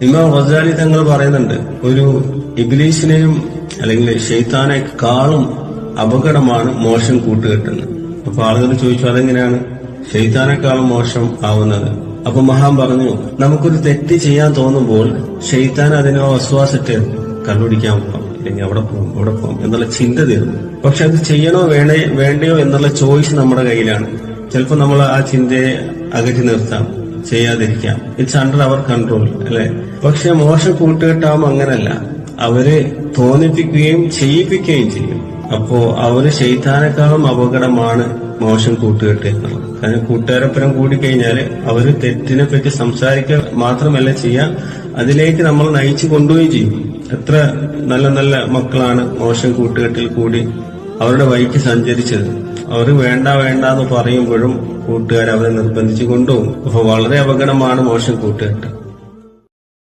ഇമാം ഗസാലി തങ്ങൾ പറയുന്നുണ്ട്, ഒരു ഇബ്ലീസിനെയും അല്ലെങ്കിൽ ശൈത്താനേക്കാളും അപകടമാണ് മോശം കൂട്ടുകെട്ടുന്നത്. അപ്പൊ ആളുകൾ ചോദിച്ചു, അതെങ്ങനെയാണ് ശൈത്താനേക്കാളും മോശം ആവുന്നത്? അപ്പൊ മഹാൻ പറഞ്ഞു, നമുക്കൊരു തെറ്റ് ചെയ്യാൻ തോന്നുമ്പോൾ ശൈത്താൻ അതിനെ വസ്വാസിട്ട് കണ്ടുപിടിക്കാൻ പോകാം, അല്ലെങ്കിൽ അവിടെ പോകും എന്നുള്ള ചിന്ത തരും. പക്ഷെ അത് ചെയ്യണോ വേണ്ടയോ എന്നുള്ള ചോയ്സ് നമ്മുടെ കയ്യിലാണ്. ചിലപ്പോൾ നമ്മൾ ആ ചിന്തയെ അകറ്റി നിർത്താം, ചെയ്യാതിരിക്കാം. ഇറ്റ്സ് അണ്ടർ അവർ കൺട്രോൾ, അല്ലെ? പക്ഷെ മോശം കൂട്ടുകെട്ടാവുമ്പോൾ അങ്ങനല്ല. അവര് തോന്നിപ്പിക്കുകയും ചെയ്യിപ്പിക്കുകയും ചെയ്യും. അപ്പോ അവര് ശൈത്താനേക്കാളും അപകടമാണ് മോശം കൂട്ടുകെട്ട് എന്നുള്ളത്. കാരണം കൂട്ടുകാരൊപ്പരം കൂടിക്കഴിഞ്ഞാല് അവര് തെറ്റിനെ പറ്റി സംസാരിക്കുക മാത്രമല്ല ചെയ്യാം, അതിലേക്ക് നമ്മൾ നയിച്ചു കൊണ്ടുപോവുകയും ചെയ്യും. എത്ര നല്ല നല്ല മക്കളാണ് മോശം കൂട്ടുകെട്ടിൽ കൂടി അവരുടെ വഴിക്ക് സഞ്ചരിച്ചത്. അവർ വേണ്ട എന്ന് പറയുമ്പോഴും കൂട്ടുകാർ അവരെ നിർബന്ധിച്ചു കൊണ്ടുപോകും. അപ്പൊ വളരെ അപകടമാണ് മോശം കൂട്ടുകെട്ട്.